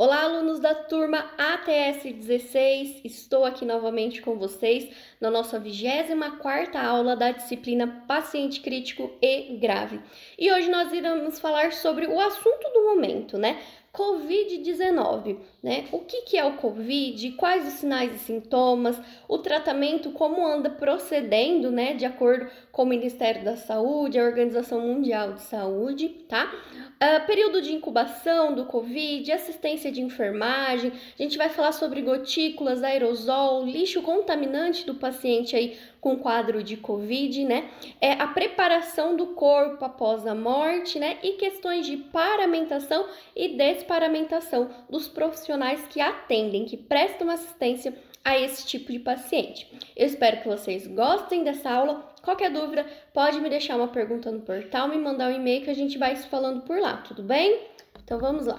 Olá, alunos da turma ATS 16, estou aqui novamente com vocês na nossa 24ª aula da disciplina Paciente Crítico e Grave. E hoje nós iremos falar sobre o assunto do momento, né? Covid-19, né? O que é o Covid, quais os sinais e sintomas, o tratamento, como anda procedendo, né? De acordo com o Ministério da Saúde, a Organização Mundial de Saúde, tá? Período de incubação do Covid, assistência de enfermagem, a gente vai falar sobre gotículas, aerosol, lixo contaminante do paciente aí com quadro de Covid, né? A preparação do corpo após a morte, né? E questões de paramentação e desparamentação dos profissionais que atendem, que prestam assistência a esse tipo de paciente. Eu espero que vocês gostem dessa aula. Qualquer dúvida, pode me deixar uma pergunta no portal, me mandar um e-mail que a gente vai se falando por lá, tudo bem? Então vamos lá.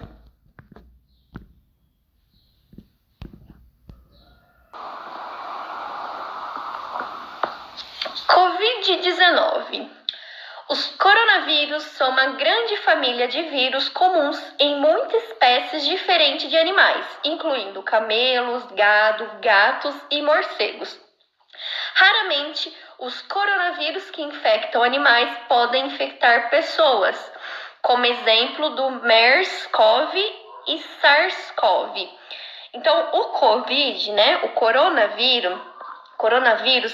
Covid-19. Os coronavírus são uma grande família de vírus comuns em muitas espécies diferentes de animais, incluindo camelos, gado, gatos e morcegos. Raramente, os coronavírus que infectam animais podem infectar pessoas, como exemplo do MERS-CoV e SARS-CoV. Então, o COVID, né, o coronavírus,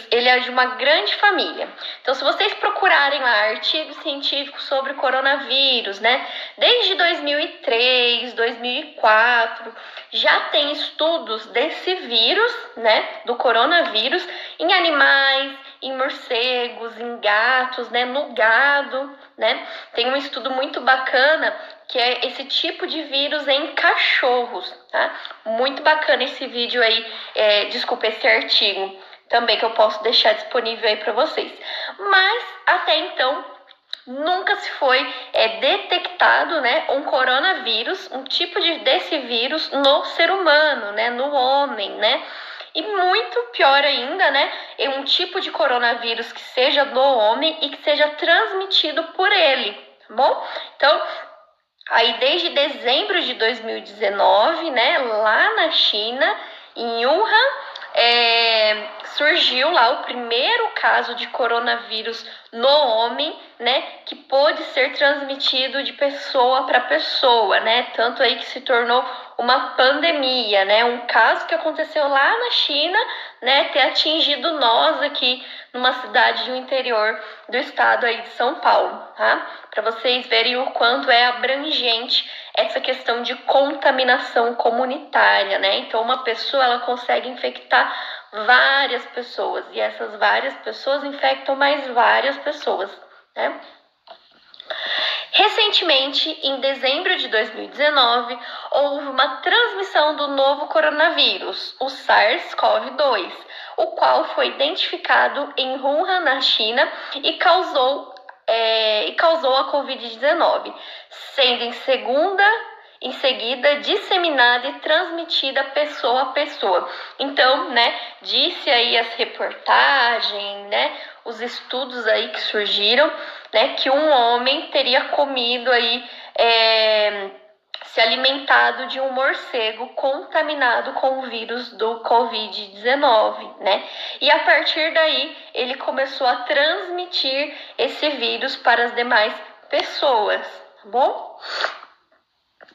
ele é de uma grande família. Então, se vocês procurarem lá artigos científicos sobre coronavírus, né, desde 2003, 2004, já tem estudos desse vírus, né, do coronavírus, em animais, em morcegos, em gatos, né, no gado, né. Tem um estudo muito bacana que é esse tipo de vírus em cachorros, tá? Muito bacana esse vídeo aí, esse artigo também que eu posso deixar disponível aí para vocês. Mas até então nunca se foi detectado, né, um coronavírus, um tipo desse vírus no ser humano, né, no homem, né? E muito pior ainda, né, é um tipo de coronavírus que seja do homem e que seja transmitido por ele, tá bom? Então, aí desde dezembro de 2019, né, lá na China, em Wuhan, surgiu lá o primeiro caso de coronavírus no homem, né, que pôde ser transmitido de pessoa para pessoa, né, tanto aí que se tornou uma pandemia, né, um caso que aconteceu lá na China, né, ter atingido nós aqui numa cidade do interior do estado aí de São Paulo, tá? Para vocês verem o quanto é abrangente essa questão de contaminação comunitária, né? Então, uma pessoa, ela consegue infectar várias pessoas, e essas várias pessoas infectam mais várias pessoas, né? Recentemente, em dezembro de 2019, houve uma transmissão do novo coronavírus, o SARS-CoV-2, o qual foi identificado em Wuhan, na China, e causou a Covid-19, sendo em seguida disseminada e transmitida pessoa a pessoa. Então, né, disse aí as reportagens, né, os estudos aí que surgiram, né, que um homem teria comido aí, se alimentado de um morcego contaminado com o vírus do Covid-19, né? E a partir daí, ele começou a transmitir esse vírus para as demais pessoas, tá bom?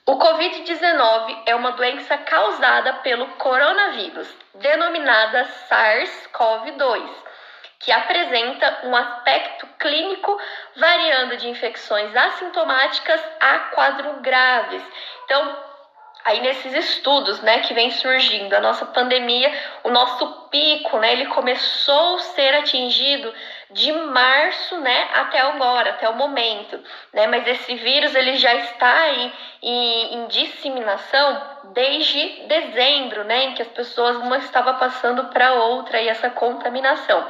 O Covid-19 é uma doença causada pelo coronavírus, denominada SARS-CoV-2, que apresenta um aspecto clínico variando de infecções assintomáticas a quadros graves. Então, aí nesses estudos, né, que vem surgindo, a nossa pandemia, o nosso pico, né, ele começou a ser atingido de março, né, até agora, até o momento, né, mas esse vírus, ele já está aí em disseminação desde dezembro, né, em que as pessoas uma estava passando para outra e essa contaminação.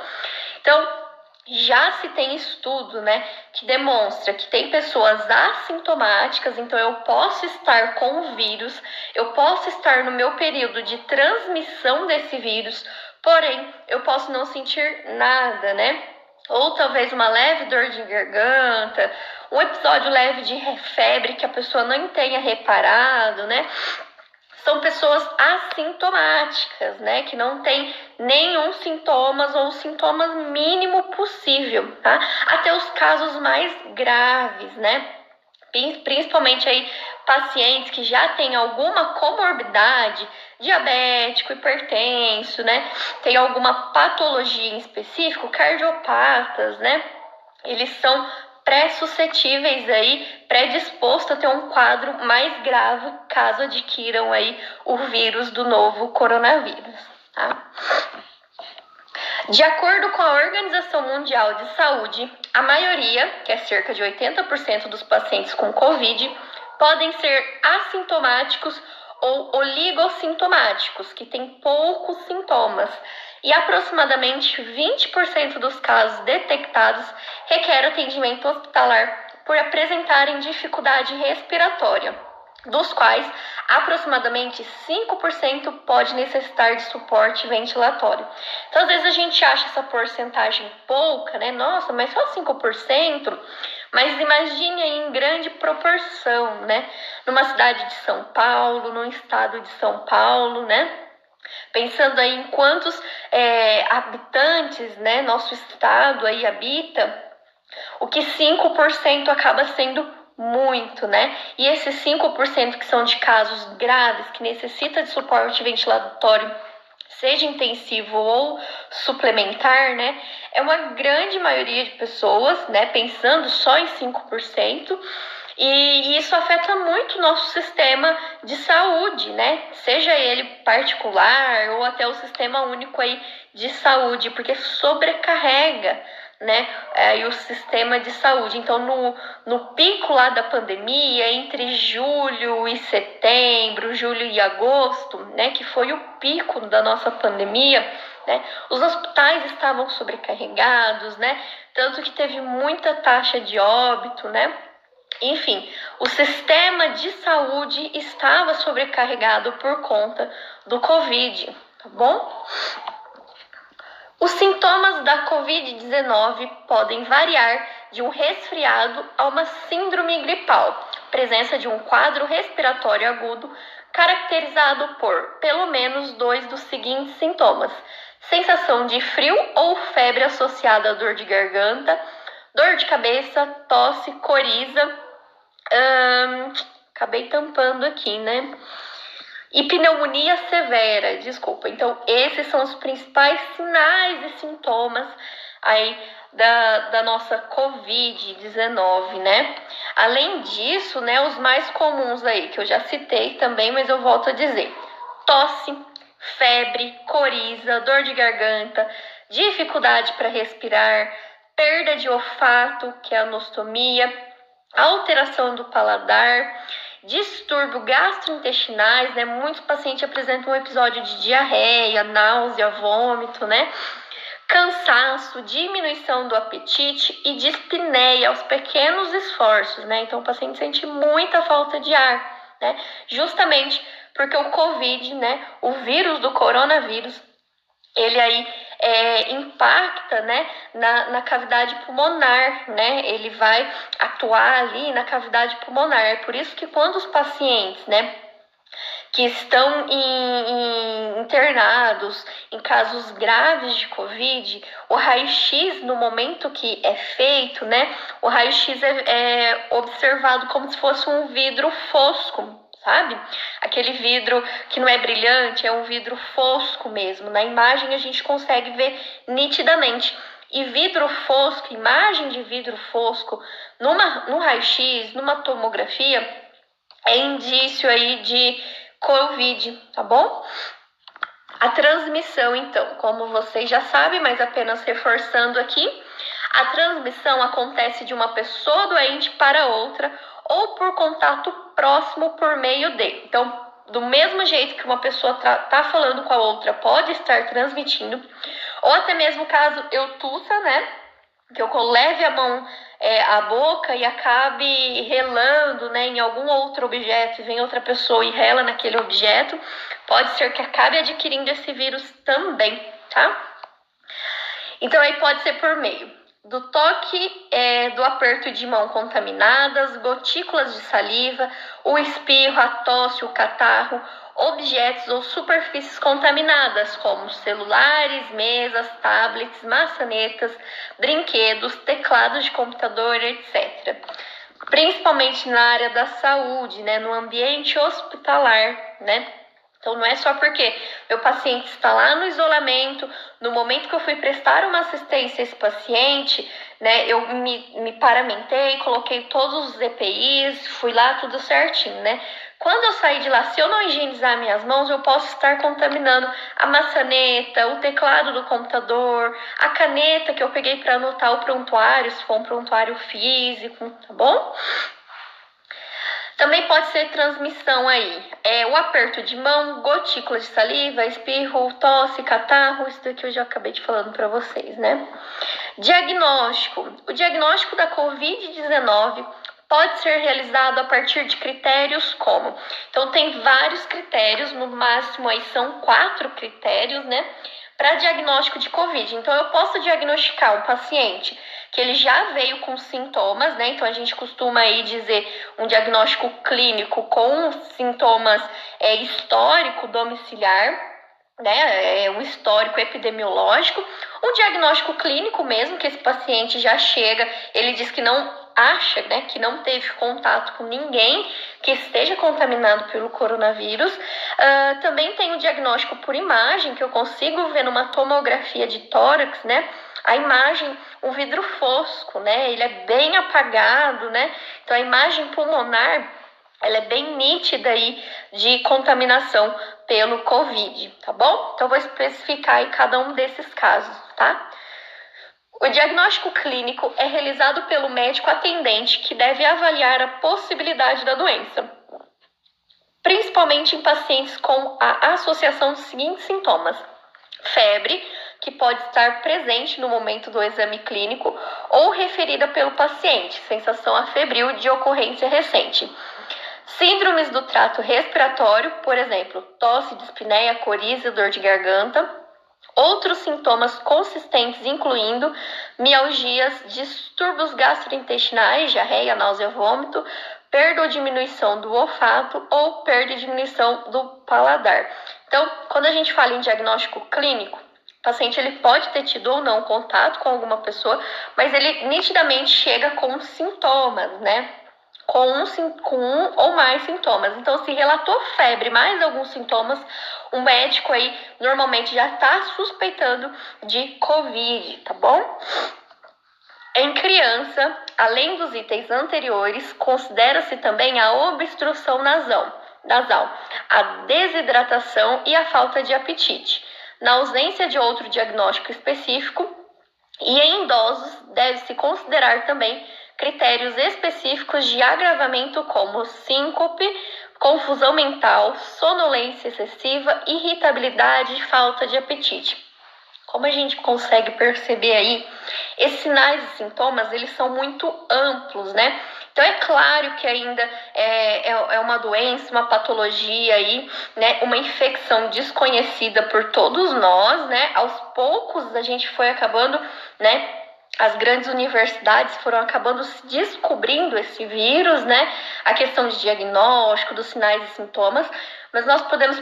Então, já se tem estudo, né, que demonstra que tem pessoas assintomáticas, então eu posso estar com o vírus, eu posso estar no meu período de transmissão desse vírus, porém eu posso não sentir nada, né? Ou talvez uma leve dor de garganta, um episódio leve de febre que a pessoa não tenha reparado, né? são pessoas assintomáticas, né? Que não tem nenhum sintomas ou sintomas mínimo possível, tá? Até os casos mais graves, né? Principalmente aí pacientes que já têm alguma comorbidade, diabético, hipertenso, né? Tem alguma patologia em específico, cardiopatas, né? Eles são pré-suscetíveis aí, predispostos a ter um quadro mais grave caso adquiram aí o vírus do novo coronavírus, tá? De acordo com a Organização Mundial de Saúde, a maioria, que é cerca de 80% dos pacientes com Covid, podem ser assintomáticos ou oligossintomáticos, que têm poucos sintomas, e aproximadamente 20% dos casos detectados requer atendimento hospitalar por apresentarem dificuldade respiratória, dos quais aproximadamente 5% pode necessitar de suporte ventilatório. Então, às vezes a gente acha essa porcentagem pouca, né? Nossa, mas só 5%? Mas imagine aí em grande proporção, né? Numa cidade de São Paulo, num estado de São Paulo, né? Pensando aí em quantos habitantes, né, nosso estado aí habita, o que 5% acaba sendo muito, né? E esses 5% que são de casos graves, que necessita de suporte ventilatório, seja intensivo ou suplementar, né? É uma grande maioria de pessoas, né? Pensando só em 5%. E isso afeta muito o nosso sistema de saúde, né? Seja ele particular ou até o sistema único aí de saúde, porque sobrecarrega, né, e o sistema de saúde. Então, no pico lá da pandemia, entre julho e setembro, julho e agosto, né, que foi o pico da nossa pandemia, né, os hospitais estavam sobrecarregados, né, tanto que teve muita taxa de óbito, né. Enfim, o sistema de saúde estava sobrecarregado por conta do Covid, tá bom? Os sintomas da Covid-19 podem variar de um resfriado a uma síndrome gripal, presença de um quadro respiratório agudo caracterizado por pelo menos 2 dos seguintes sintomas: sensação de frio ou febre associada à dor de garganta, dor de cabeça, tosse, coriza. Acabei tampando aqui, né? E pneumonia severa, desculpa. Então, esses são os principais sinais e sintomas aí da nossa Covid-19, né? Além disso, né, os mais comuns aí, que eu já citei também, mas eu volto a dizer: tosse, febre, coriza, dor de garganta, dificuldade para respirar, perda de olfato, que é a anostomia, alteração do paladar, distúrbio gastrointestinais, né? Muitos pacientes apresentam um episódio de diarreia, náusea, vômito, né? Cansaço, diminuição do apetite e dispneia aos pequenos esforços, né? Então o paciente sente muita falta de ar, né? Justamente porque o Covid, né? O vírus do coronavírus, ele aí impacta, né, na cavidade pulmonar, né? Ele vai atuar ali na cavidade pulmonar. É por isso que quando os pacientes, né, que estão internados em casos graves de Covid, o raio-x, no momento que é feito, né, o raio-x é observado como se fosse um vidro fosco, sabe? Aquele vidro que não é brilhante, é um vidro fosco mesmo. Na imagem a gente consegue ver nitidamente. E vidro fosco, imagem de vidro fosco, no raio-x, numa tomografia, é indício aí de Covid, tá bom? A transmissão, então, como vocês já sabem, mas apenas reforçando aqui, a transmissão acontece de uma pessoa doente para outra ou por contato próximo por meio de. Então, do mesmo jeito que uma pessoa tá falando com a outra, pode estar transmitindo, ou até mesmo caso eu tussa, né? Que eu leve a mão à boca e acabe relando, né, em algum outro objeto e vem outra pessoa e rela naquele objeto, pode ser que acabe adquirindo esse vírus também, tá? Então aí pode ser por meio do toque, do aperto de mão contaminadas, gotículas de saliva, o espirro, a tosse, o catarro objetos ou superfícies contaminadas, como celulares, mesas, tablets, maçanetas, brinquedos, teclados de computador, etc. Principalmente na área da saúde, né, no ambiente hospitalar, né? Então, não é só porque meu paciente está lá no isolamento, no momento que eu fui prestar uma assistência a esse paciente, né, eu me paramentei, coloquei todos os EPIs, fui lá tudo certinho, né? Quando eu sair de lá, se eu não higienizar minhas mãos, eu posso estar contaminando a maçaneta, o teclado do computador, a caneta que eu peguei para anotar o prontuário, se for um prontuário físico, tá bom? Também pode ser transmissão aí, o aperto de mão, gotícula de saliva, espirro, tosse, catarro, isso daqui eu já acabei de falando para vocês, né? Diagnóstico. O diagnóstico da Covid-19 pode ser realizado a partir de critérios como? Então, tem vários critérios, no máximo aí são 4 critérios, né? Para diagnóstico de Covid. Então, eu posso diagnosticar um paciente que ele já veio com sintomas, né? Então, a gente costuma aí dizer um diagnóstico clínico com sintomas histórico domiciliar, né? Um histórico epidemiológico, um diagnóstico clínico mesmo, que esse paciente já chega, ele diz que não acha, né, que não teve contato com ninguém que esteja contaminado pelo coronavírus. Também tem o diagnóstico por imagem, que eu consigo ver numa tomografia de tórax, né, a imagem, o vidro fosco, né, ele é bem apagado, né, então a imagem pulmonar, ela é bem nítida aí de contaminação pelo Covid, tá bom? Então, eu vou especificar em cada um desses casos, tá? O diagnóstico clínico é realizado pelo médico atendente, que deve avaliar a possibilidade da doença, principalmente em pacientes com a associação dos seguintes sintomas: febre, que pode estar presente no momento do exame clínico ou referida pelo paciente, sensação afebril de ocorrência recente. Síndromes do trato respiratório, por exemplo, tosse, dispneia, coriza, dor de garganta. Outros sintomas consistentes, incluindo mialgias, distúrbios gastrointestinais, diarreia, náusea, vômito, perda ou diminuição do olfato ou perda e diminuição do paladar. Então, quando a gente fala em diagnóstico clínico, o paciente ele pode ter tido ou não contato com alguma pessoa, mas ele nitidamente chega com sintomas, né? Com um ou mais sintomas. Então, se relatou febre, mais alguns sintomas, o médico aí normalmente já está suspeitando de Covid, tá bom? Em criança, além dos itens anteriores, considera-se também a obstrução nasal, a desidratação e a falta de apetite. Na ausência de outro diagnóstico específico, e em idosos, deve-se considerar também critérios específicos de agravamento como síncope, confusão mental, sonolência excessiva, irritabilidade e falta de apetite. Como a gente consegue perceber aí, esses sinais e sintomas, eles são muito amplos, né? Então, é claro que ainda é uma doença, uma patologia aí, né? Uma infecção desconhecida por todos nós, né? Aos poucos a gente foi acabando, né? As grandes universidades foram acabando descobrindo esse vírus, né? A questão de diagnóstico, dos sinais e sintomas, mas nós podemos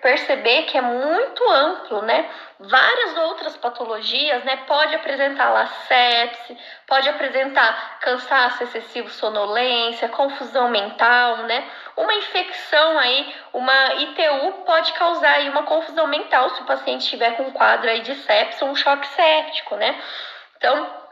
perceber que é muito amplo, né? Várias outras patologias, né? Pode apresentar lá sepse, pode apresentar cansaço excessivo, sonolência, confusão mental, né? Uma infecção aí, uma ITU pode causar aí uma confusão mental se o paciente estiver com um quadro aí de sepse ou um choque séptico, né? Então,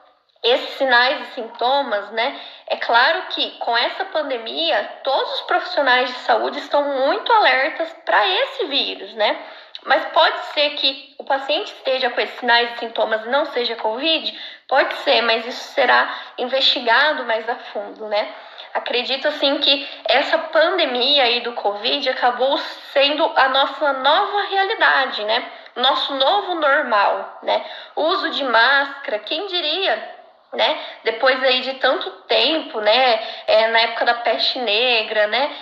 esses sinais e sintomas, né? É claro que com essa pandemia, todos os profissionais de saúde estão muito alertas para esse vírus, né? Mas pode ser que o paciente esteja com esses sinais e sintomas e não seja Covid? Pode ser, mas isso será investigado mais a fundo, né? Acredito, assim, que essa pandemia aí do Covid acabou sendo a nossa nova realidade, né? Nosso novo normal, né? O uso de máscara, quem diria, né? Depois aí de tanto tempo, né? Na época da peste negra, né?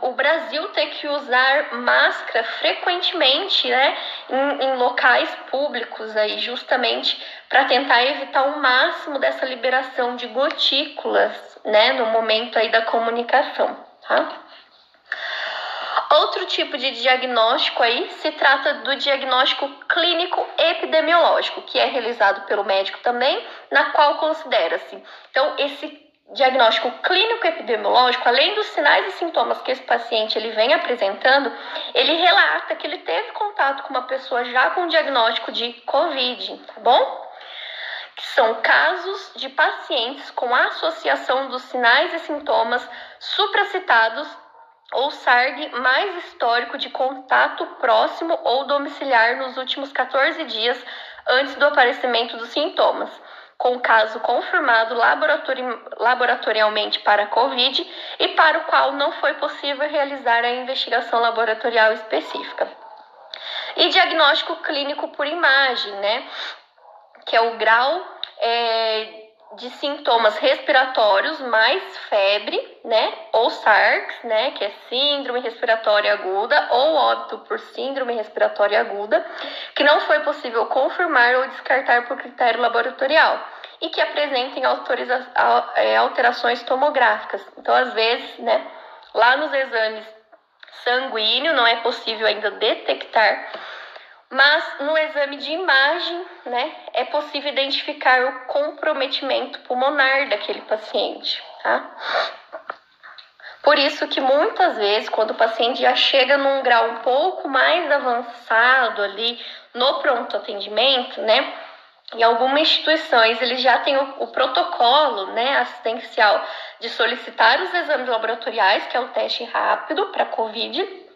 O Brasil tem que usar máscara frequentemente, né? Em locais públicos aí, justamente para tentar evitar o máximo dessa liberação de gotículas, né? No momento aí da comunicação, tá? Outro tipo de diagnóstico aí se trata do diagnóstico clínico epidemiológico, que é realizado pelo médico também, na qual considera-se. Então, esse diagnóstico clínico epidemiológico, além dos sinais e sintomas que esse paciente ele vem apresentando, ele relata que ele teve contato com uma pessoa já com diagnóstico de COVID, tá bom? Que são casos de pacientes com associação dos sinais e sintomas supracitados ou SARG mais histórico de contato próximo ou domiciliar nos últimos 14 dias antes do aparecimento dos sintomas, com caso confirmado laboratorialmente para a COVID e para o qual não foi possível realizar a investigação laboratorial específica. E diagnóstico clínico por imagem, né? Que é o grau de sintomas respiratórios mais febre, né? Ou SARS, né? Que é síndrome respiratória aguda ou óbito por síndrome respiratória aguda, que não foi possível confirmar ou descartar por critério laboratorial e que apresentem alterações tomográficas. Então, às vezes, né? Lá nos exames sanguíneos não é possível ainda detectar, mas no exame de imagem, né, é possível identificar o comprometimento pulmonar daquele paciente, tá? Por isso que muitas vezes, quando o paciente já chega num grau um pouco mais avançado ali no pronto atendimento, né, em algumas instituições eles já têm o protocolo, né, assistencial de solicitar os exames laboratoriais, que é o teste rápido para COVID,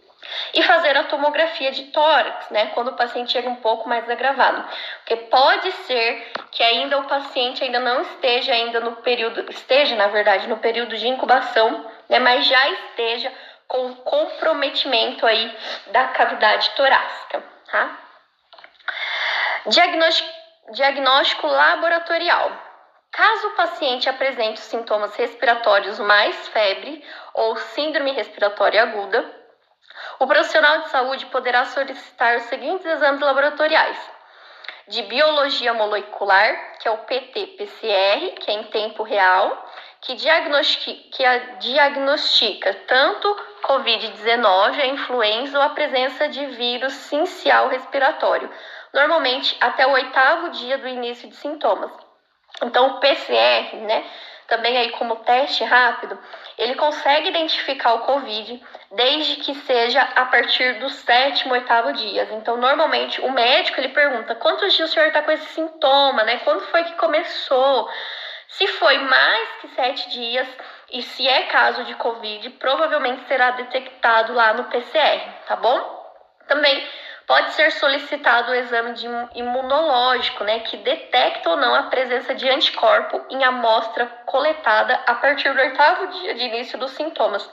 e fazer a tomografia de tórax, né, quando o paciente chega um pouco mais agravado. Porque pode ser que ainda o paciente ainda não esteja no período de incubação, né, mas já esteja com comprometimento aí da cavidade torácica, tá? Diagnóstico laboratorial. Caso o paciente apresente sintomas respiratórios mais febre ou síndrome respiratória aguda, o profissional de saúde poderá solicitar os seguintes exames laboratoriais: de biologia molecular, que é o PT-PCR, que é em tempo real, que diagnostica tanto COVID-19, a influenza ou a presença de vírus sincial respiratório, normalmente até o 8º dia do início de sintomas. Então, o PCR, né, também aí como teste rápido, ele consegue identificar o COVID desde que seja a partir do 7º, 8º dias. Então, normalmente, o médico, ele pergunta quantos dias o senhor está com esse sintoma, né? Quando foi que começou? Se foi mais que 7 dias e se é caso de COVID, provavelmente será detectado lá no PCR, tá bom? Também pode ser solicitado o exame de imunológico, né, que detecta ou não a presença de anticorpo em amostra coletada a partir do 8º dia de início dos sintomas.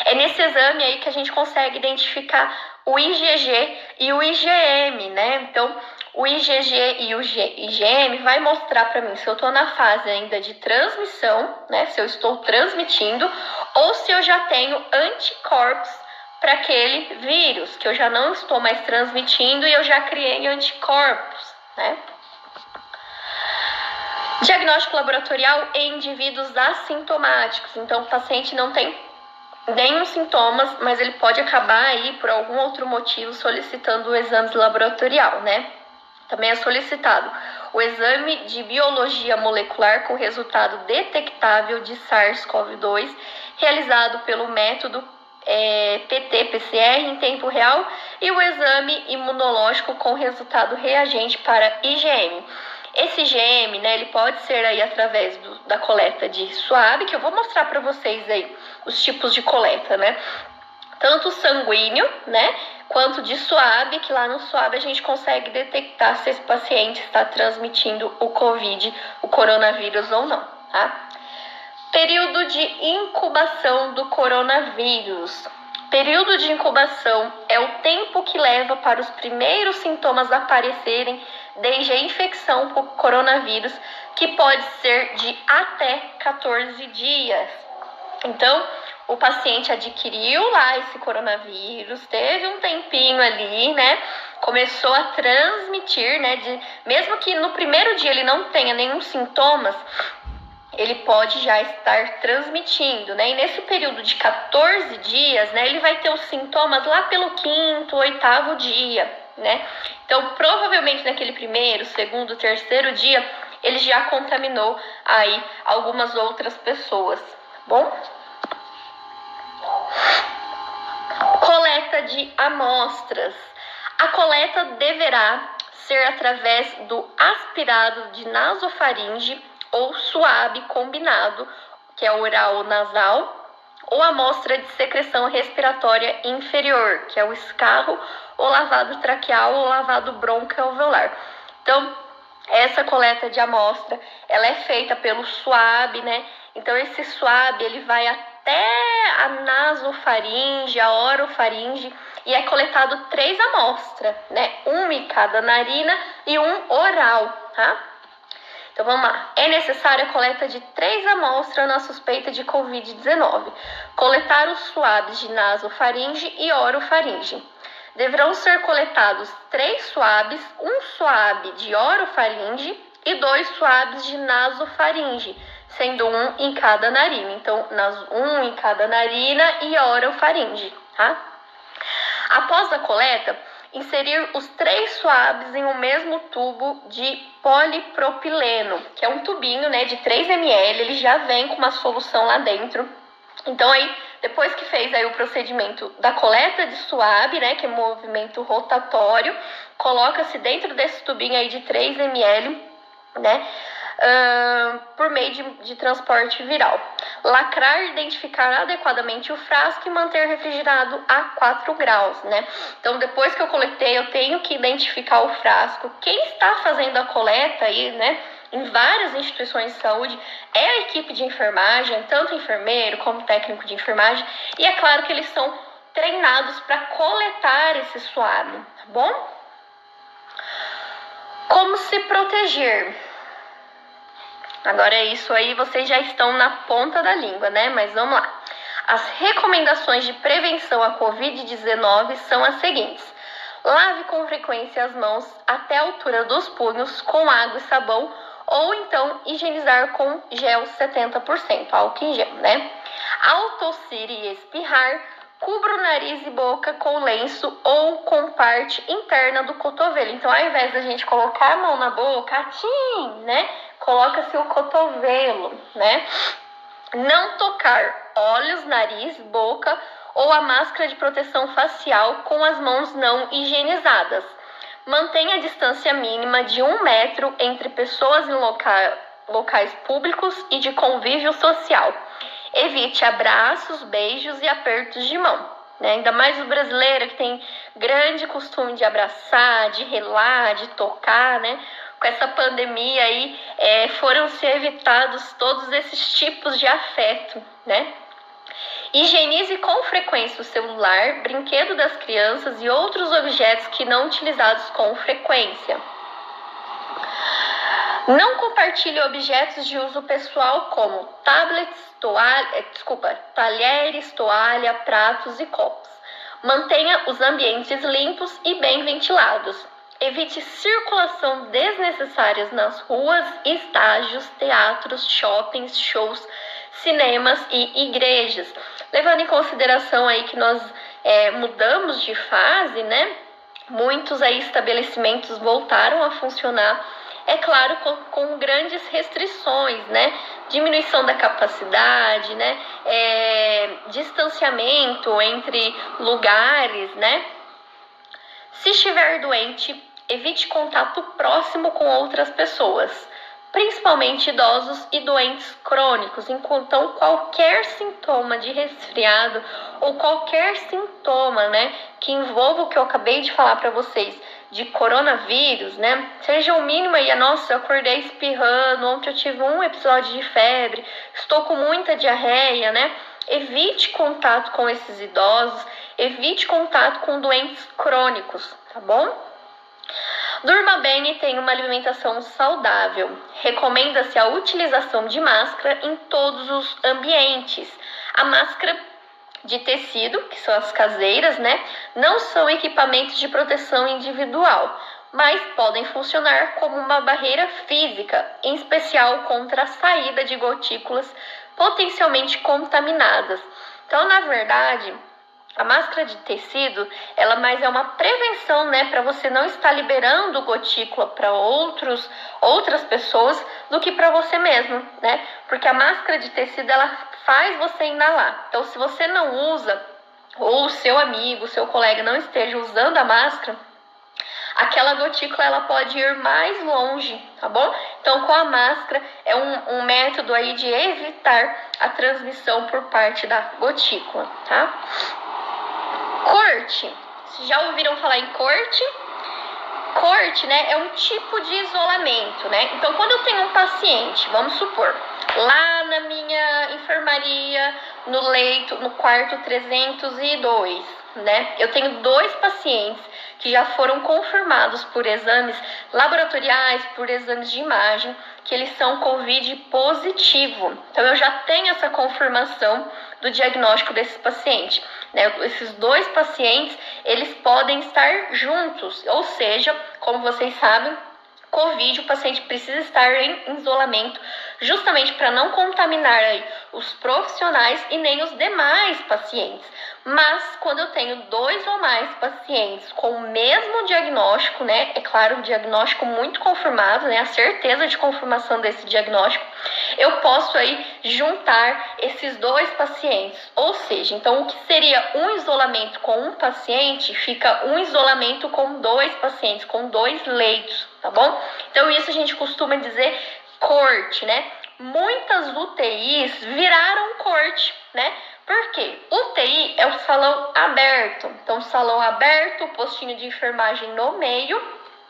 É nesse exame aí que a gente consegue identificar o IgG e o IgM, né? Então, o IgG e o IgM vai mostrar para mim se eu estou na fase ainda de transmissão, né? Se eu estou transmitindo ou se eu já tenho anticorpos para aquele vírus, que eu já não estou mais transmitindo e eu já criei anticorpos, né? Diagnóstico laboratorial em indivíduos assintomáticos. Então, o paciente não tem nenhum sintomas, mas ele pode acabar aí, por algum outro motivo, solicitando o exame laboratorial, né? Também é solicitado o exame de biologia molecular com resultado detectável de SARS-CoV-2, realizado pelo método PT-PCR em tempo real, e o exame imunológico com resultado reagente para IgM. Esse IgM, né, ele pode ser aí através da coleta de suave, que eu vou mostrar para vocês aí os tipos de coleta, né? Tanto sanguíneo, né, quanto de suave, que lá no suave a gente consegue detectar se esse paciente está transmitindo o COVID, o coronavírus ou não, tá? Período de incubação do coronavírus. Período de incubação é o tempo que leva para os primeiros sintomas aparecerem desde a infecção por coronavírus, que pode ser de até 14 dias. Então, o paciente adquiriu lá esse coronavírus, teve um tempinho ali, né? Começou a transmitir, né? Mesmo que no primeiro dia ele não tenha nenhum sintomas, ele pode já estar transmitindo, né? E nesse período de 14 dias, né, ele vai ter os sintomas lá pelo 5º, 8º dia, né? Então, provavelmente naquele 1º, 2º, 3º dia, ele já contaminou aí algumas outras pessoas, tá bom? Coleta de amostras. A coleta deverá ser através do aspirado de nasofaringe ou suave combinado, que é oral ou nasal, ou amostra de secreção respiratória inferior, que é o escarro, ou lavado traqueal ou lavado broncoalveolar. Então, essa coleta de amostra, ela é feita pelo suave, né? Então, esse suave, ele vai até a nasofaringe, a orofaringe, e é coletado 3 amostras, né? 1 em cada narina e 1 oral, tá? Então, vamos lá. É necessária a coleta de 3 amostras na suspeita de Covid-19. Coletar os suaves de nasofaringe e orofaringe. Deverão ser coletados 3 suaves, 1 suave de orofaringe e 2 suaves de nasofaringe, sendo 1 em cada narina. Então, 1 em cada narina e orofaringe, tá? Após a coleta, inserir os 3 suaves em um mesmo tubo de polipropileno, que é um tubinho, né, de 3 ml, ele já vem com uma solução lá dentro. Então, aí, depois que fez aí o procedimento da coleta de suave, né, que é movimento rotatório, coloca-se dentro desse tubinho aí de 3 ml, né, por meio de transporte viral. Lacrar e identificar adequadamente o frasco e manter refrigerado a 4 graus, né? Então, depois que eu coletei, eu tenho que identificar o frasco. Quem está fazendo a coleta aí, né, em várias instituições de saúde, é a equipe de enfermagem, tanto enfermeiro como técnico de enfermagem, e é claro que eles são treinados para coletar esse suave, tá bom? Como se proteger? Agora isso aí vocês já estão na ponta da língua, né? Mas vamos lá. As recomendações de prevenção à Covid-19 são as seguintes. Lave com frequência as mãos até a altura dos punhos com água e sabão, ou então higienizar com gel 70%, álcool em gel, né? Ao tossir e espirrar, cubra o nariz e boca com lenço ou com parte interna do cotovelo. Então, ao invés da gente colocar a mão na boca, né? Coloca-se o cotovelo, né? Não tocar olhos, nariz, boca ou a máscara de proteção facial com as mãos não higienizadas. Mantenha a distância mínima de 1 metro entre pessoas em locais públicos e de convívio social. Evite abraços, beijos e apertos de mão, né? Ainda mais o brasileiro que tem grande costume de abraçar, de relar, de tocar, né? Com essa pandemia aí, foram se evitados todos esses tipos de afeto, né? Higienize com frequência o celular, brinquedo das crianças e outros objetos que não utilizados com frequência. Não compartilhe objetos de uso pessoal como tablets, talheres, toalha, pratos e copos. Mantenha os ambientes limpos e bem ventilados. Evite circulação desnecessária nas ruas, estágios, teatros, shoppings, shows, cinemas e igrejas. Levando em consideração aí que nós mudamos de fase, né? Muitos aí estabelecimentos voltaram a funcionar, é claro, com grandes restrições, né? Diminuição da capacidade, né? Distanciamento entre lugares, né? Se estiver doente, evite contato próximo com outras pessoas, principalmente idosos e doentes crônicos. Então, qualquer sintoma de resfriado ou qualquer sintoma, né, que envolva o que eu acabei de falar para vocês, de coronavírus, né, seja o mínimo aí, nossa, eu acordei espirrando, ontem eu tive um episódio de febre, estou com muita diarreia, né, evite contato com esses idosos, evite contato com doentes crônicos, tá bom? Durma bem e tenha uma alimentação saudável. Recomenda-se a utilização de máscara em todos os ambientes. A máscara de tecido, que são as caseiras, né, não são equipamentos de proteção individual, mas podem funcionar como uma barreira física, em especial contra a saída de gotículas potencialmente contaminadas. Então, na verdade, a máscara de tecido, ela mais é uma prevenção, né, para você não estar liberando gotícula para outras pessoas do que para você mesmo, né? Porque a máscara de tecido, ela faz você inalar. Então, se você não usa, ou o seu amigo, o seu colega não esteja usando a máscara, aquela gotícula ela pode ir mais longe, tá bom? Então, com a máscara é um método aí de evitar a transmissão por parte da gotícula, tá? Corte. Vocês já ouviram falar em corte? Corte, né, é um tipo de isolamento, né? Então, quando eu tenho um paciente, vamos supor, lá na minha enfermaria, no leito, no quarto 302, né? Eu tenho 2 pacientes que já foram confirmados por exames laboratoriais, por exames de imagem, que eles são COVID positivo. Então, eu já tenho essa confirmação do diagnóstico desses pacientes, né? Esses 2 pacientes, eles podem estar juntos, ou seja, como vocês sabem, COVID, o paciente precisa estar em isolamento, justamente para não contaminar aí os profissionais e nem os demais pacientes. Mas quando eu tenho 2 ou mais pacientes com o mesmo diagnóstico, né? É claro, um diagnóstico muito confirmado, né? A certeza de confirmação desse diagnóstico, eu posso aí juntar esses 2 pacientes. Ou seja, então o que seria um isolamento com um paciente, fica um isolamento com 2 pacientes, com 2 leitos, tá bom? Então isso a gente costuma dizer corte, né? Muitas UTIs viraram corte, né? Por quê? UTI é o salão aberto. Então, salão aberto, postinho de enfermagem no meio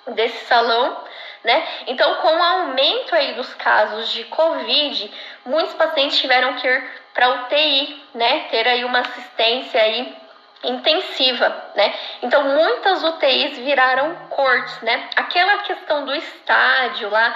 desse salão, né? Então, com o aumento aí dos casos de COVID, muitos pacientes tiveram que ir para UTI, né? Ter aí uma assistência aí intensiva, né? Então, muitas UTIs viraram cortes, né? Aquela questão do estádio lá,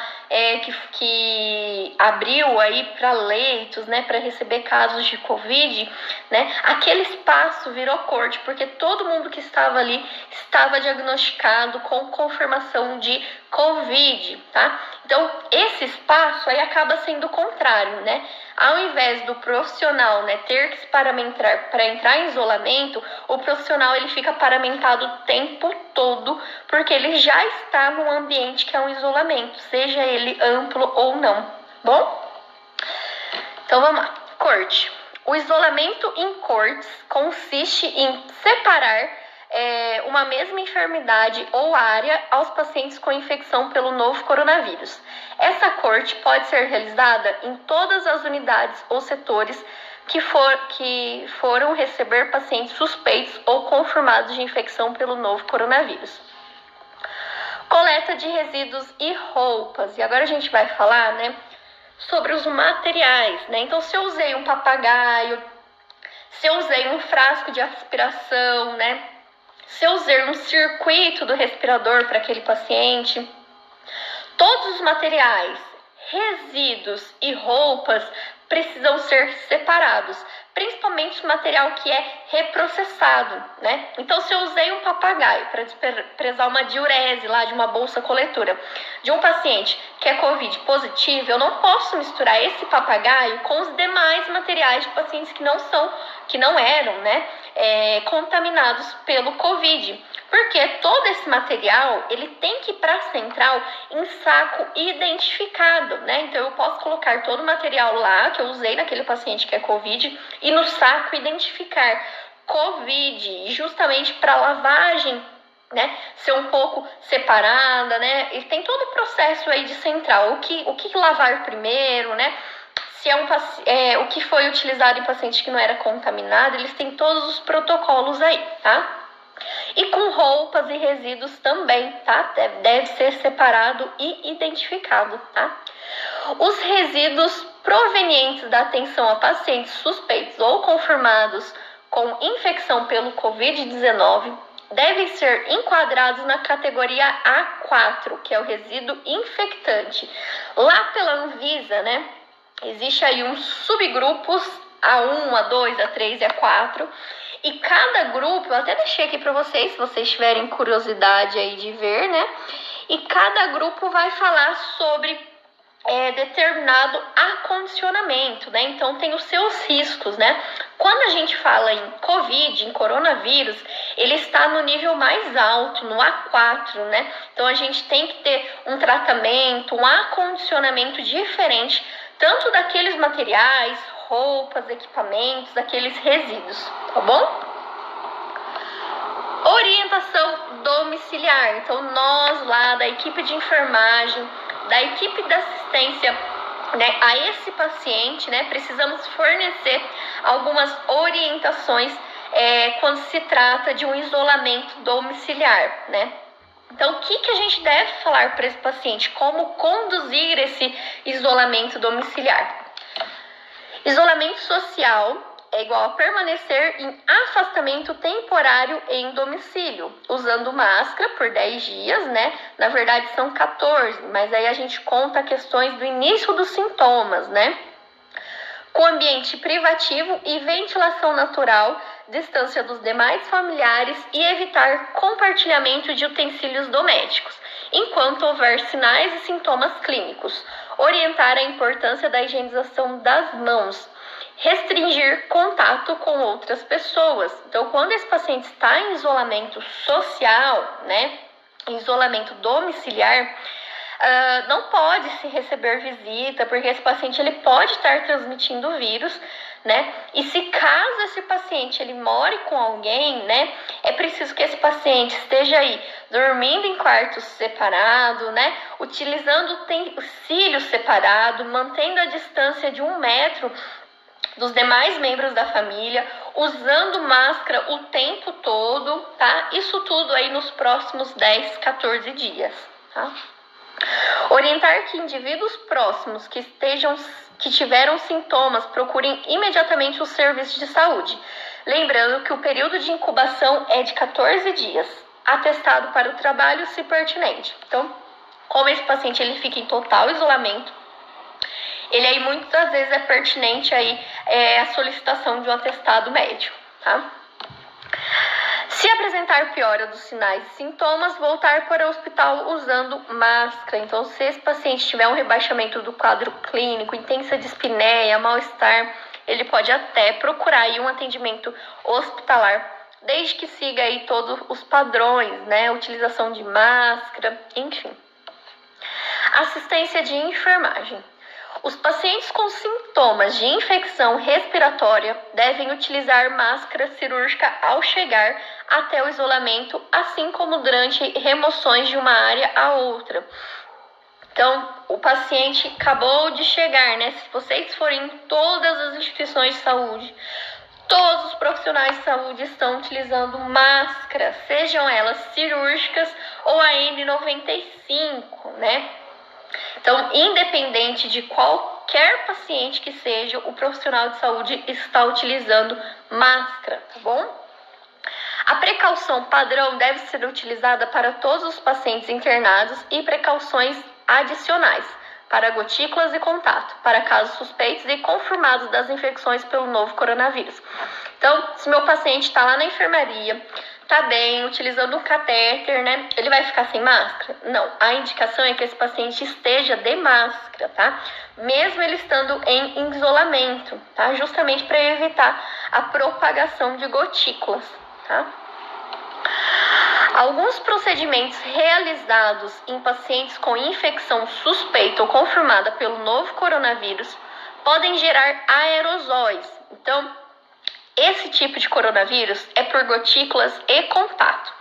que abriu aí para leitos, né? Para receber casos de Covid, né? Aquele espaço virou corte, porque todo mundo que estava ali estava diagnosticado com confirmação de Covid, tá? Então, esse espaço aí acaba sendo o contrário, né? Ao invés do profissional, né, ter que se paramentar para entrar em isolamento, o profissional ele fica paramentado o tempo todo, porque ele já está num ambiente que é um isolamento, seja ele amplo ou não, bom? Então vamos lá, corte. O isolamento em cortes consiste em separar uma mesma enfermidade ou área aos pacientes com infecção pelo novo coronavírus. Essa corte pode ser realizada em todas as unidades ou setores que foram receber pacientes suspeitos ou confirmados de infecção pelo novo coronavírus. Coleta de resíduos e roupas. E agora a gente vai falar, né, sobre os materiais, né? Então, se eu usei um papagaio, se eu usei um frasco de aspiração, né? Se eu usei um circuito do respirador para aquele paciente, todos os materiais, resíduos e roupas precisam ser separados, principalmente o material que é reprocessado, né? Então, se eu usei um papagaio para desprezar uma diurese lá de uma bolsa coletora de um paciente que é COVID positivo, eu não posso misturar esse papagaio com os demais materiais de pacientes que não eram, né, contaminados pelo COVID. Porque todo esse material, ele tem que ir para a central em saco identificado, né? Então, eu posso colocar todo o material lá que eu usei naquele paciente que é COVID e no saco identificar COVID, justamente para lavagem, né, ser um pouco separada, né? E tem todo o processo aí de central, o que lavar primeiro, né? Se o que foi utilizado em paciente que não era contaminado, eles têm todos os protocolos aí, tá? E com roupas e resíduos também, tá? Deve ser separado e identificado, tá? Os resíduos provenientes da atenção a pacientes suspeitos ou confirmados com infecção pelo COVID-19 devem ser enquadrados na categoria A4, que é o resíduo infectante. Lá pela Anvisa, né? Existe aí uns subgrupos A1, A2, A3 e A4. E cada grupo, eu até deixei aqui para vocês, se vocês tiverem curiosidade aí de ver, né? E cada grupo vai falar sobre determinado acondicionamento, né? Então tem os seus riscos, né? Quando a gente fala em Covid, em coronavírus, ele está no nível mais alto, no A4, né? Então a gente tem que ter um tratamento, um acondicionamento diferente, tanto daqueles materiais, roupas, equipamentos, daqueles resíduos, tá bom? Orientação domiciliar. Então nós lá da equipe de enfermagem, da equipe da assistência, né, a esse paciente, né, precisamos fornecer algumas orientações quando se trata de um isolamento domiciliar, né? Então, o que a gente deve falar para esse paciente? Como conduzir esse isolamento domiciliar? Isolamento social é igual a permanecer em afastamento temporário em domicílio, usando máscara por 10 dias, né? Na verdade são 14, mas aí a gente conta questões do início dos sintomas, né? Com ambiente privativo e ventilação natural, distância dos demais familiares e evitar compartilhamento de utensílios domésticos, enquanto houver sinais e sintomas clínicos. Orientar a importância da higienização das mãos. Restringir contato com outras pessoas. Então, quando esse paciente está em isolamento social, né, em isolamento domiciliar, não pode se receber visita, porque esse paciente ele pode estar transmitindo o vírus, né? E se caso esse paciente ele more com alguém, né, é preciso que esse paciente esteja aí dormindo em quartos separados, né, utilizando utensílios separados, mantendo a distância de 1 metro dos demais membros da família, usando máscara o tempo todo, tá? Isso tudo aí nos próximos 10, 14 dias, tá? Orientar que indivíduos próximos que tiveram sintomas procurem imediatamente os serviços de saúde. Lembrando que o período de incubação é de 14 dias, atestado para o trabalho se pertinente. Então, como esse paciente ele fica em total isolamento, ele aí muitas vezes é pertinente aí a solicitação de um atestado médico, tá? Se apresentar piora dos sinais e sintomas, voltar para o hospital usando máscara. Então, se esse paciente tiver um rebaixamento do quadro clínico, intensa dispneia, mal-estar, ele pode até procurar aí um atendimento hospitalar, desde que siga aí todos os padrões, né? Utilização de máscara, enfim. Assistência de enfermagem. Os pacientes com sintomas de infecção respiratória devem utilizar máscara cirúrgica ao chegar até o isolamento, assim como durante remoções de uma área a outra. Então, o paciente acabou de chegar, né? Se vocês forem em todas as instituições de saúde, todos os profissionais de saúde estão utilizando máscara, sejam elas cirúrgicas ou a N95, né? Então, independente de qualquer paciente que seja, o profissional de saúde está utilizando máscara, tá bom? A precaução padrão deve ser utilizada para todos os pacientes internados e precauções adicionais para gotículas e contato, para casos suspeitos e confirmados das infecções pelo novo coronavírus. Então, se meu paciente está lá na enfermaria, tá bem, utilizando um catéter, né? Ele vai ficar sem máscara? Não. A indicação é que esse paciente esteja de máscara, tá? Mesmo ele estando em isolamento, tá? Justamente para evitar a propagação de gotículas, tá? Alguns procedimentos realizados em pacientes com infecção suspeita ou confirmada pelo novo coronavírus podem gerar aerosóis. Então, esse tipo de coronavírus é por gotículas e contato.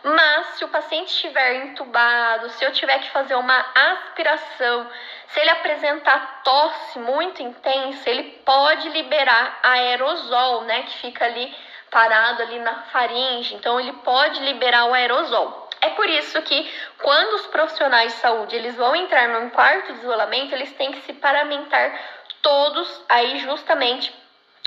Mas se o paciente estiver entubado, se eu tiver que fazer uma aspiração, se ele apresentar tosse muito intensa, ele pode liberar aerosol, né, que fica ali parado ali na faringe. Então ele pode liberar o aerosol. É por isso que quando os profissionais de saúde eles vão entrar num quarto de isolamento, eles têm que se paramentar todos aí justamente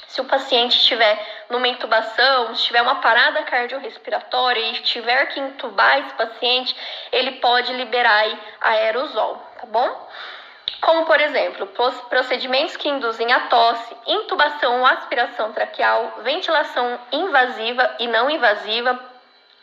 se o paciente estiver numa intubação, se tiver uma parada cardiorrespiratória e tiver que intubar esse paciente, ele pode liberar aí aerosol, tá bom? como, por exemplo, procedimentos que induzem a tosse, intubação ou aspiração traqueal, ventilação invasiva e não invasiva,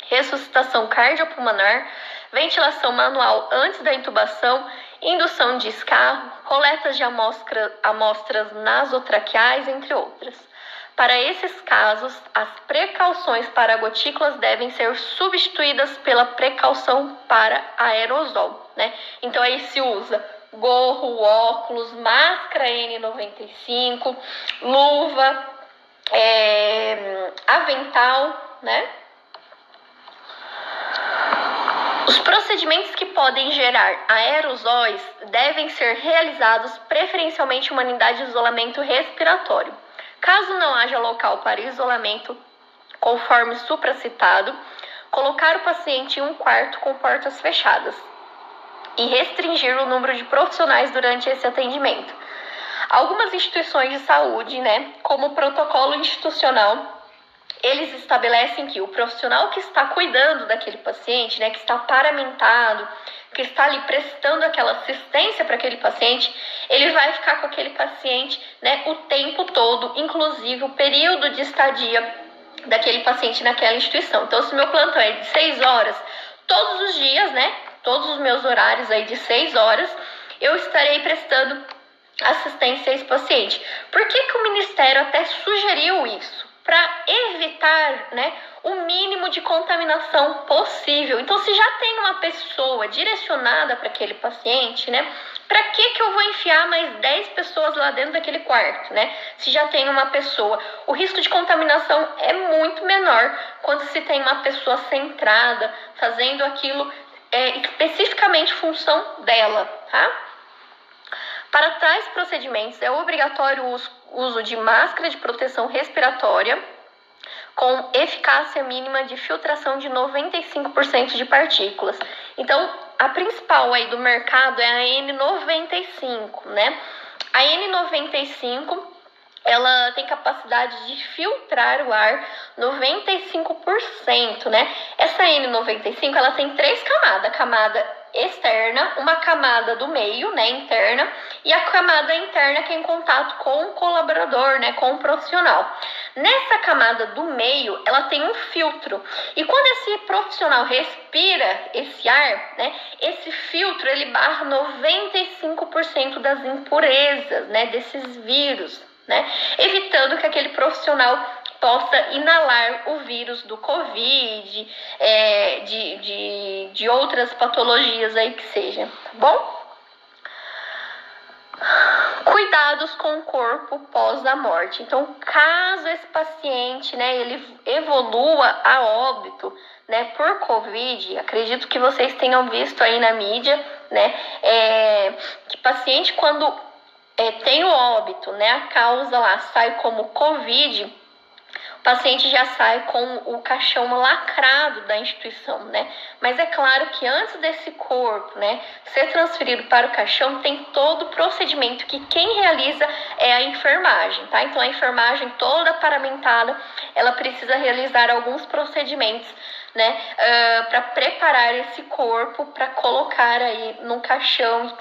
ressuscitação cardiopulmonar, ventilação manual antes da intubação, indução de escarro, coletas de amostras nasotraqueais, entre outras. Para esses casos, as precauções para gotículas devem ser substituídas pela precaução para aerosol, né? Então aí se usa gorro, óculos, máscara N95, luva, avental, né? Os procedimentos que podem gerar aerosóis devem ser realizados preferencialmente em uma unidade de isolamento respiratório. Caso não haja local para isolamento, conforme supracitado, colocar o paciente em um quarto com portas fechadas e restringir o número de profissionais durante esse atendimento. Algumas instituições de saúde, né, como protocolo institucional, eles estabelecem que o profissional que está cuidando daquele paciente, né, que está paramentado, que está ali prestando aquela assistência para aquele paciente, ele vai ficar com aquele paciente, né, o tempo todo, inclusive o período de estadia daquele paciente naquela instituição. Então, se meu plantão é de 6 horas, todos os dias, né, todos os meus horários aí de 6 horas, eu estarei prestando assistência a esse paciente. Por que o Ministério até sugeriu isso? Para evitar, né, o mínimo de contaminação possível. Então, se já tem uma pessoa direcionada para aquele paciente, né, para que eu vou enfiar mais 10 pessoas lá dentro daquele quarto, né? Se já tem uma pessoa, o risco de contaminação é muito menor quando se tem uma pessoa centrada, fazendo aquilo especificamente função dela, tá? Para tais procedimentos, é obrigatório o uso de máscara de proteção respiratória com eficácia mínima de filtração de 95% de partículas. Então, a principal aí do mercado é a N95, né? A N95, ela tem capacidade de filtrar o ar 95%, né? Essa N95, ela tem 3 camadas. A camada externa, uma camada do meio, né, interna, e a camada interna que é em contato com o colaborador, né, com o profissional. Nessa camada do meio, ela tem um filtro. E quando esse profissional respira esse ar, né, esse filtro ele barra 95% das impurezas, né, desses vírus, né, evitando que aquele profissional possa inalar o vírus do Covid, de outras patologias aí que seja, tá bom? Cuidados com o corpo pós a morte. Então, caso esse paciente, né, ele evolua a óbito, né, por Covid, acredito que vocês tenham visto aí na mídia, né, que paciente quando tem o óbito, né, a causa lá sai como Covid, o paciente já sai com o caixão lacrado da instituição, né? Mas é claro que antes desse corpo, né, ser transferido para o caixão, tem todo o procedimento que quem realiza é a enfermagem, tá? Então a enfermagem toda paramentada, ela precisa realizar alguns procedimentos, né, para preparar esse corpo para colocar aí num caixão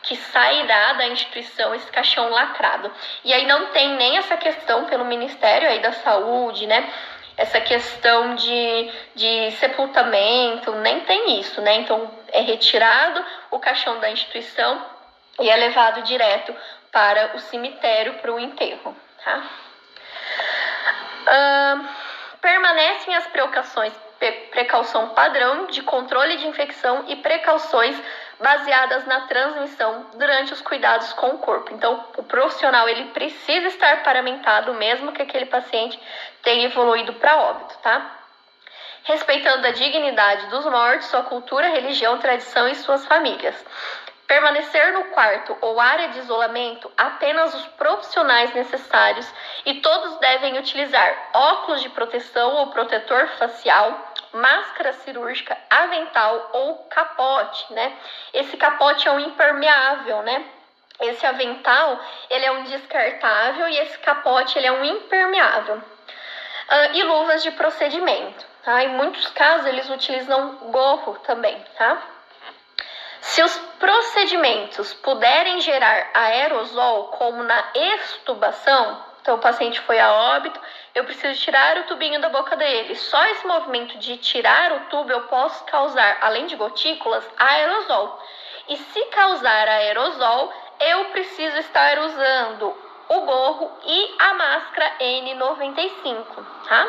que sairá da instituição, esse caixão lacrado. E aí não tem nem essa questão pelo Ministério aí da Saúde, né? Essa questão de sepultamento, nem tem isso, né? Então é retirado o caixão da instituição e é levado direto para o cemitério para o enterro, tá? Permanecem as precaução padrão de controle de infecção e precauções baseadas na transmissão durante os cuidados com o corpo. Então, o profissional ele precisa estar paramentado mesmo que aquele paciente tenha evoluído para óbito, tá? Respeitando a dignidade dos mortos, sua cultura, religião, tradição e suas famílias. Permanecer no quarto ou área de isolamento apenas os profissionais necessários e todos devem utilizar óculos de proteção ou protetor facial, máscara cirúrgica, avental ou capote, né? Esse capote é um impermeável, né? Esse avental, ele é um descartável e esse capote, ele é um impermeável. E luvas de procedimento, tá? Em muitos casos, eles utilizam gorro também, tá? Se os procedimentos puderem gerar aerosol, como na extubação, então o paciente foi a óbito, eu preciso tirar o tubinho da boca dele. Só esse movimento de tirar o tubo eu posso causar, além de gotículas, aerosol. E se causar aerosol, eu preciso estar usando o gorro e a máscara N95, tá?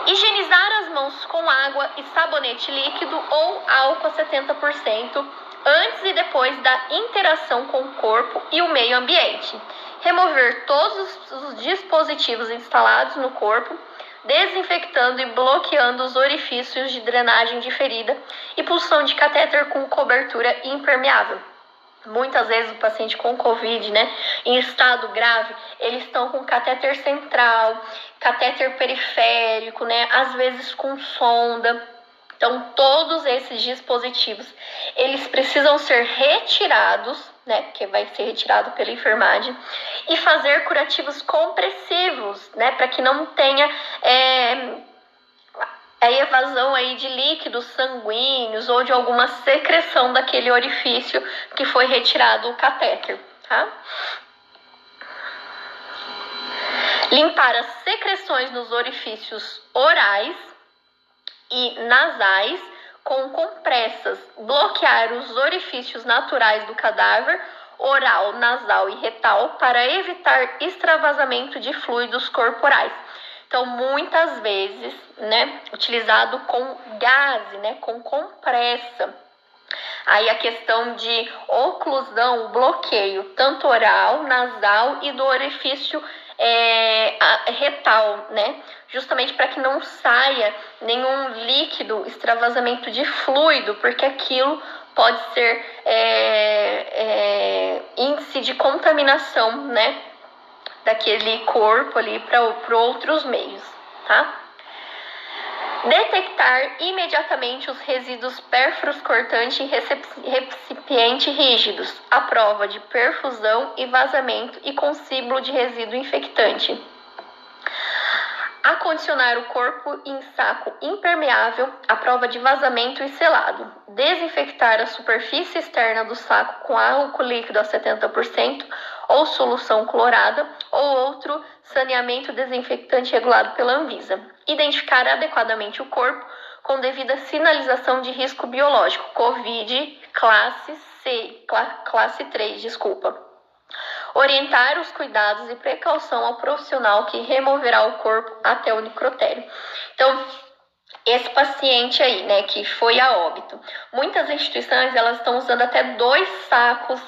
Higienizar as mãos com água e sabonete líquido ou álcool a 70% antes e depois da interação com o corpo e o meio ambiente. Remover todos os dispositivos instalados no corpo, desinfectando e bloqueando os orifícios de drenagem de ferida e punção de catéter com cobertura impermeável. Muitas vezes o paciente com Covid, em estado grave, eles estão com catéter central, catéter periférico, às vezes com sonda. Então, todos esses dispositivos, eles precisam ser retirados, porque vai ser retirado pela enfermagem, e fazer curativos compressivos, para que não tenha a evasão aí de líquidos sanguíneos ou de alguma secreção daquele orifício que foi retirado o catéter, tá? Limpar as secreções nos orifícios orais e nasais com compressas, bloquear os orifícios naturais do cadáver, oral, nasal e retal, para evitar extravasamento de fluidos corporais. Então, muitas vezes, utilizado com gaze, com compressa. Aí a questão de oclusão, bloqueio, tanto oral, nasal e do orifício retal, justamente para que não saia nenhum líquido, extravasamento de fluido, porque aquilo pode ser índice de contaminação, daquele corpo ali para outros meios, tá? Detectar imediatamente os resíduos pérfuros cortantes em recipiente rígidos, à prova de perfusão e vazamento e com símbolo de resíduo infectante. Acondicionar o corpo em saco impermeável, à prova de vazamento e selado. Desinfectar a superfície externa do saco com álcool líquido a 70% ou solução clorada ou outro saneamento desinfectante regulado pela Anvisa. Identificar adequadamente o corpo com devida sinalização de risco biológico, COVID, classe 3, Orientar os cuidados e precaução ao profissional que removerá o corpo até o necrotério. Então, esse paciente aí, que foi a óbito, muitas instituições elas estão usando até 2 sacos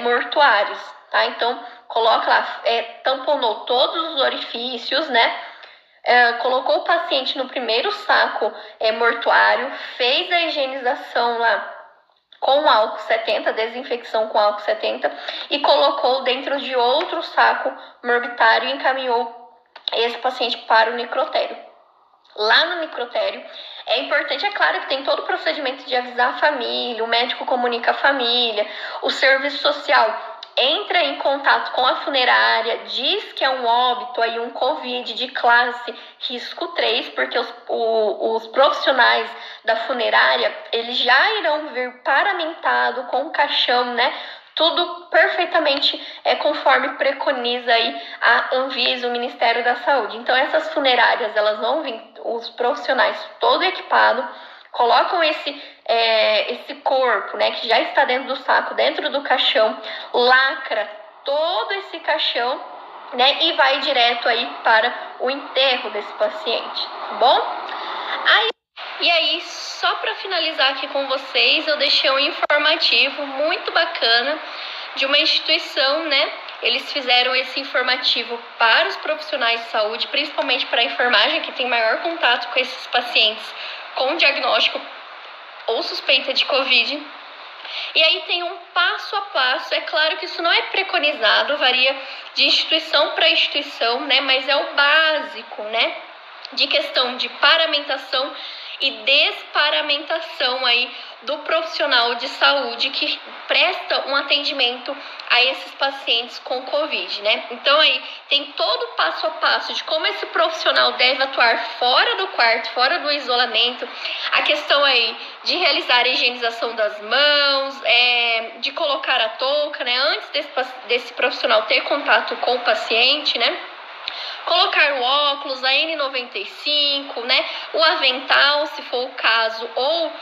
mortuários, tá? Então, coloca lá, tamponou todos os orifícios, colocou o paciente no primeiro saco mortuário, fez a higienização lá com álcool 70, desinfecção com álcool 70, e colocou dentro de outro saco morbitário e encaminhou esse paciente para o necrotério. Lá no necrotério, é importante, é claro que tem todo o procedimento de avisar a família, o médico comunica a família, o serviço social entra em contato com a funerária, diz que é um óbito, aí um COVID de classe risco 3, porque os profissionais da funerária, eles já irão vir paramentado com o caixão, tudo perfeitamente conforme preconiza aí a Anvisa, o Ministério da Saúde. Então, essas funerárias, elas vão vir, os profissionais todo equipado, colocam esse corpo, que já está dentro do saco, dentro do caixão, lacra todo esse caixão, e vai direto aí para o enterro desse paciente, tá bom? E aí, só para finalizar aqui com vocês, eu deixei um informativo muito bacana de uma instituição, Eles fizeram esse informativo para os profissionais de saúde, principalmente para a enfermagem, que tem maior contato com esses pacientes com diagnóstico ou suspeita de Covid. E aí tem um passo a passo, é claro que isso não é preconizado, varia de instituição para instituição, mas é o básico, de questão de paramentação e desparamentação aí, do profissional de saúde que presta um atendimento a esses pacientes com Covid, né? Então aí tem todo o passo a passo de como esse profissional deve atuar fora do quarto, fora do isolamento, a questão aí de realizar a higienização das mãos, de colocar a touca, né? Antes desse profissional ter contato com o paciente, né? Colocar o óculos, a N95, né? O avental, se for o caso, ou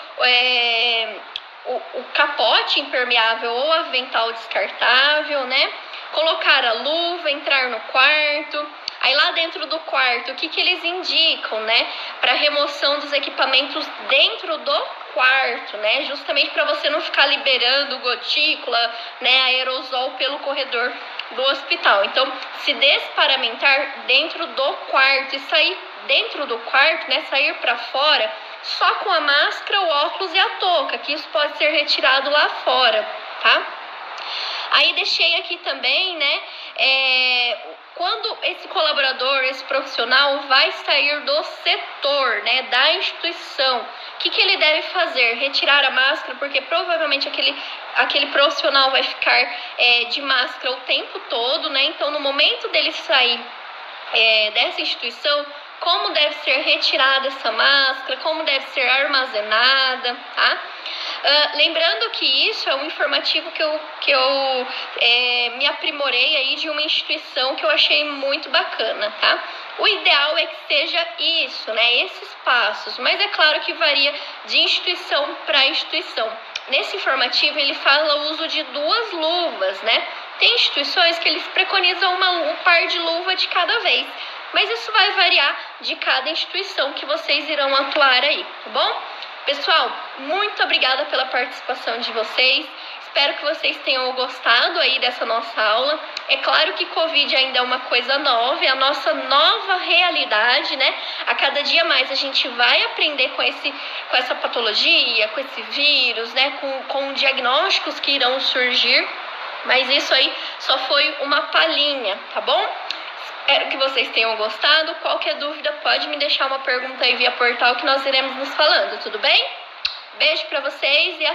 o capote impermeável ou avental descartável, né? Colocar a luva, entrar no quarto. Aí lá dentro do quarto, o que eles indicam, né? Para remoção dos equipamentos dentro do quarto, né? Justamente para você não ficar liberando gotícula, né? Aerosol pelo corredor do hospital. Então, se desparamentar dentro do quarto e sair dentro do quarto, né? Sair para fora só com a máscara, o óculos e a touca, que isso pode ser retirado lá fora, tá? Aí deixei aqui também, né? Quando esse colaborador, esse profissional vai sair do setor, né, da instituição, o que ele deve fazer? Retirar a máscara, porque provavelmente aquele profissional vai ficar de máscara o tempo todo, né? Então, no momento dele sair dessa instituição, como deve ser retirada essa máscara, como deve ser armazenada, tá? Lembrando que isso é um informativo que eu me aprimorei aí de uma instituição que eu achei muito bacana, tá? O ideal é que seja isso, né? Esses passos, mas é claro que varia de instituição para instituição. Nesse informativo ele fala o uso de 2 luvas, né? Tem instituições que eles preconizam um par de luva de cada vez, mas isso vai variar de cada instituição que vocês irão atuar aí, tá bom? Pessoal, muito obrigada pela participação de vocês. Espero que vocês tenham gostado aí dessa nossa aula. É claro que Covid ainda é uma coisa nova, é a nossa nova realidade, né? A cada dia mais a gente vai aprender com essa patologia, com esse vírus, né? Com diagnósticos que irão surgir. Mas isso aí só foi uma palhinha, tá bom? Espero que vocês tenham gostado. Qualquer dúvida pode me deixar uma pergunta aí via portal que nós iremos nos falando, tudo bem? Beijo pra vocês e até!